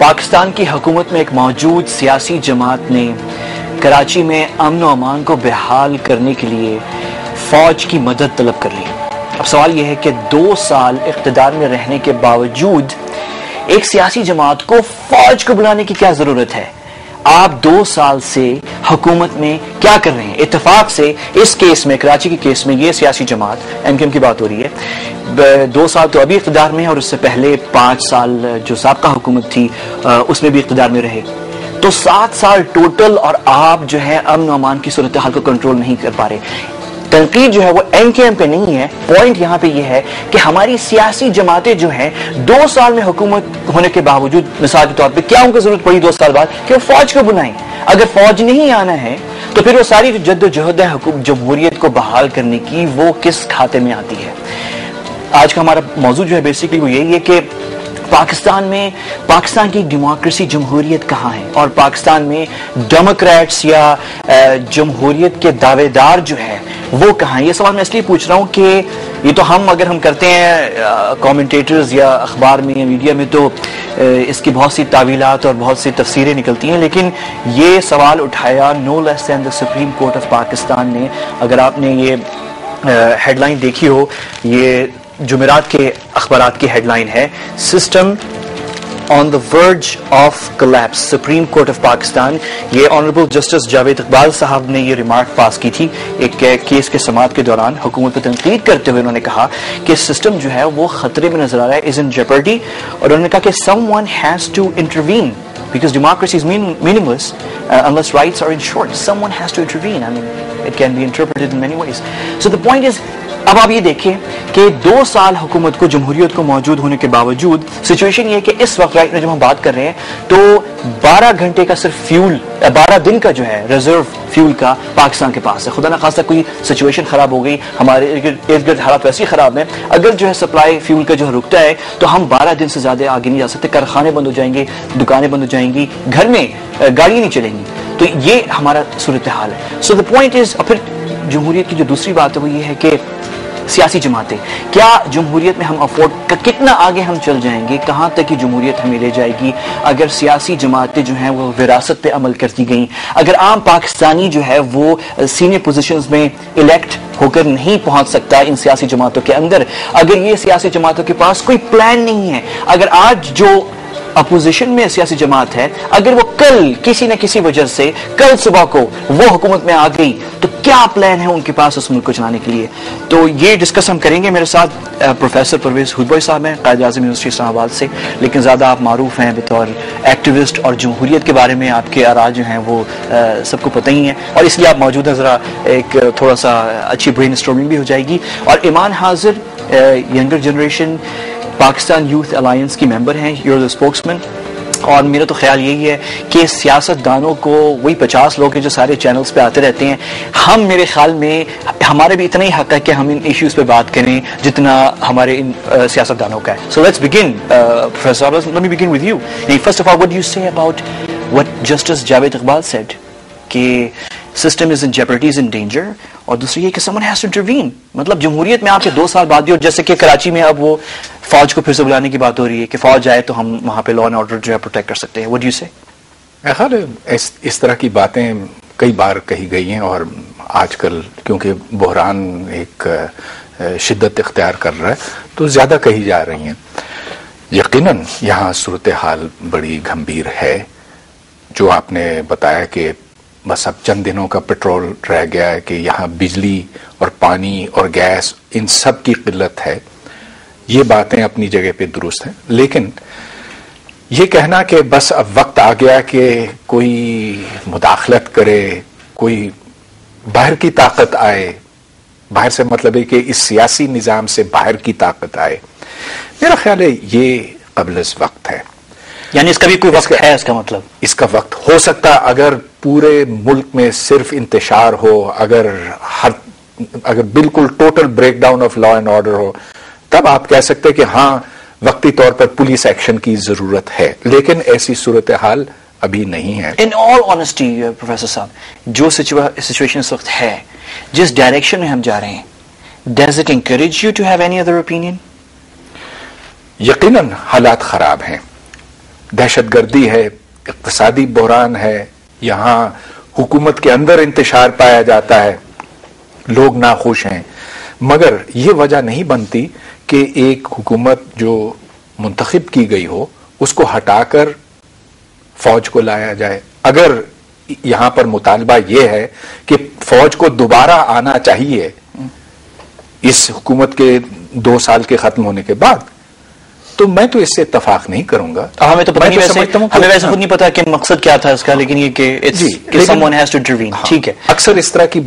پاکستان کی حکومت میں ایک موجود سیاسی جماعت نے کراچی میں امن و امان کو بحال کرنے کے لیے فوج کی مدد طلب کر لی۔ اب سوال یہ ہے کہ 2 سال اقتدار میں رہنے کے باوجود ایک سیاسی جماعت کو فوج کو بلانے کی کیا ضرورت ہے؟ آپ 2 سال سے حکومت میں کیا کر رہے ہیں؟ اتفاق سے اس کیس میں، کراچی کے کیس میں، یہ سیاسی جماعت ایم کیو ایم کی بات ہو رہی ہے، 2 سال تو ابھی اقتدار میں ہے اور اس سے پہلے 5 سال جو سابقہ حکومت تھی اس میں بھی اقتدار میں رہے، تو 7 سال ٹوٹل، اور آپ جو ہے امن و امان کی صورتحال کو کنٹرول نہیں کر پا رہے۔ تنقید جو ہے وہ ایم کیو ایم پہ نہیں ہے، پوائنٹ یہاں پہ یہ ہے کہ ہماری سیاسی جماعتیں جو ہیں 2 سال میں حکومت ہونے کے باوجود، مثال کے طور پہ کیا ان کو ضرورت پڑی 2 سال بعد کہ وہ فوج کو بلائیں؟ اگر فوج نہیں آنا ہے تو پھر وہ ساری جو جد و جہد ہے جمہوریت کو بحال کرنے کی، وہ کس کھاتے میں آتی ہے؟ آج کا ہمارا موضوع جو ہے بیسیکلی وہ یہی ہے کہ پاکستان کی ڈیموکریسی، جمہوریت کہاں ہے، اور پاکستان میں ڈیموکریٹس یا جمہوریت کے دعوے دار جو ہے وہ کہاں ہیں؟ یہ سوال میں اس لیے پوچھ رہا ہوں کہ یہ تو اگر ہم کرتے ہیں کامنٹیٹرز یا اخبار میں یا میڈیا میں، تو اس کی بہت سی تعویلات اور بہت سی تفسیریں نکلتی ہیں، لیکن یہ سوال اٹھایا نو لیس دین دا سپریم کورٹ آف پاکستان نے۔ اگر آپ نے یہ ہیڈ لائن دیکھی ہو، یہ جمعرات کے اخبارات کی ہیڈ لائن ہے، system on the verge of collapse, supreme court of Pakistan. یہ آنریبل جسٹس جاوید اقبال صاحب نے یہ ریمارک پاس کی تھی ایک کیس کے سماعت کے دوران، حکومت پر تنقید کرتے ہوئے انہوں نے کہا کہ سسٹم جو ہے وہ خطرے میں نظر آ رہا ہے، از ان جیپرڈی، اور انہوں نے کہا کہ someone has to intervene because democracy is meaningless unless rights are ensured. Someone has to intervene. I mean, it can be interpreted in many ways. So the point is, اب آپ یہ دیکھیں کہ 2 سال حکومت کو، جمہوریت کو موجود ہونے کے باوجود سچویشن یہ ہے کہ اس وقت رائٹ میں جب ہم بات کر رہے ہیں تو 12 گھنٹے کا صرف فیول، 12 دن کا جو ہے ریزرو فیول کا پاکستان کے پاس ہے۔ خدا نہ خواستہ کوئی سچویشن خراب ہو گئی، ہمارے ارد گرد حالات ویسے ہی خراب ہیں، اگر جو ہے سپلائی فیول کا جو رکتا ہے تو ہم 12 دن سے زیادہ آگے نہیں جا سکتے، کارخانے بند ہو جائیں گے، دکانیں بند ہو جائیں گی، گھر میں گاڑی نہیں چلیں گی، تو یہ ہمارا صورتحال ہے۔ سو دا پوائنٹ از، اور پھر جمہوریت کی جو دوسری بات ہے وہ یہ ہے کہ سیاسی جماعتیں، کیا جمہوریت میں ہم افورڈ، کتنا آگے ہم چل جائیں گے، کہاں تک کی جمہوریت ہمیں لے جائے گی اگر سیاسی جماعتیں جو ہیں وہ وراثت پہ عمل کرتی گئیں، اگر عام پاکستانی جو ہے وہ سینئر پوزیشنز میں الیکٹ ہو کر نہیں پہنچ سکتا ان سیاسی جماعتوں کے اندر، اگر یہ سیاسی جماعتوں کے پاس کوئی پلان نہیں ہے، اگر آج جو اپوزیشن میں سیاسی جماعت ہے اگر وہ کل کسی نہ کسی وجہ سے کل صبح کو وہ حکومت میں آ گئی تو کیا پلان ہے ان کے پاس اس ملک کو چلانے کے لیے؟ تو یہ ڈسکس ہم کریں گے۔ میرے ساتھ پروفیسر پرویز ہودبوئی صاحب ہیں، قائد اعظم یونیورسٹی اسلام آباد سے، لیکن زیادہ آپ معروف ہیں بطور ایکٹیوسٹ، اور جمہوریت کے بارے میں آپ کے آراء جو ہیں وہ سب کو پتہ ہی ہیں، اور اس لیے آپ موجود ہیں، ذرا ایک تھوڑا سا اچھی برین اسٹارمنگ بھی ہو جائے گی۔ اور ایمان حاضر، younger generation Pakistan youth alliance کی ممبر ہیں، یو آر دی اسپوکس مین، اور میرا تو خیال یہی ہے کہ سیاست دانوں کو، وہی 50 لوگ ہیں جو سارے چینلز پہ آتے رہتے ہیں، ہم میرے خیال میں ہمارے بھی اتنا ہی حق ہے کہ ہم ان ایشوز پہ بات کریں جتنا ہمارے ان سیاست دانوں کا ہے۔ So let's begin, professor, let me begin with you. First of all, what do you say about what Justice Javed Iqbal said کہ system is in jeopardy, is in danger، اور دوسری یہ کہ someone has to intervene، مطلب جمہوریت میں آپ کے 2 سال بعد بھی، اور جیسے کہ کراچی میں اب وہ فوج کو پھر سے بلانے کی بات ہو رہی ہے کہ فوج آئے تو ہم وہاں پہ لا اینڈ آرڈر جو ہے پروٹیکٹ کر سکتے ہیں۔ what do you say؟ میرا خیال ہے اس طرح کی باتیں کئی بار کہی گئی ہیں، اور آج کل کیونکہ بحران ایک شدت اختیار کر رہا ہے تو زیادہ کہی جا رہی ہیں۔ یقیناً یہاں صورتحال بڑی گھمبیر ہے، جو آپ نے بتایا کہ بس اب چند دنوں کا پیٹرول رہ گیا ہے کہ یہاں بجلی اور پانی اور گیس ان سب کی قلت ہے، یہ باتیں اپنی جگہ پہ درست ہیں، لیکن یہ کہنا کہ بس اب وقت آ گیا کہ کوئی مداخلت کرے، کوئی باہر کی طاقت آئے، باہر سے مطلب ہے کہ اس سیاسی نظام سے باہر کی طاقت آئے، میرا خیال ہے یہ قبل از وقت ہے۔ یعنی اس کا بھی کوئی وقت ہے؟ اس کا مطلب اس کا وقت ہو سکتا اگر پورے ملک میں صرف انتشار ہو، اگر بالکل total breakdown of law and order ہو، تب آپ کہہ سکتے کہ ہاں وقتی طور پر پولیس ایکشن کی ضرورت ہے، لیکن ایسی صورتحال ابھی نہیں ہے۔ ان آل آنیسٹی پروفیسر صاحب، جو سچویشن اس وقت ہے، جس ڈائریکشن میں ہم جا رہے ہیں، does it encourage you to have any other opinion? یقیناً حالات خراب ہیں، دہشت گردی ہے، اقتصادی بحران ہے، یہاں حکومت کے اندر انتشار پایا جاتا ہے، لوگ ناخوش ہیں، مگر یہ وجہ نہیں بنتی کہ ایک حکومت جو منتخب کی گئی ہو اس کو ہٹا کر فوج کو لایا جائے۔ اگر یہاں پر مطالبہ یہ ہے کہ فوج کو دوبارہ آنا چاہیے اس حکومت کے 2 سال کے ختم ہونے کے بعد، تو میں تو اس سے اتفاق نہیں کروں گا۔ ہمیں تو پتہ نہیں، ہمیں ویسے خود نہیں پتا کہ مقصد کیا تھا اس کا، لیکن یہ کہ someone has to intervene، ٹھیک ہے۔ اکثر اس طرح کی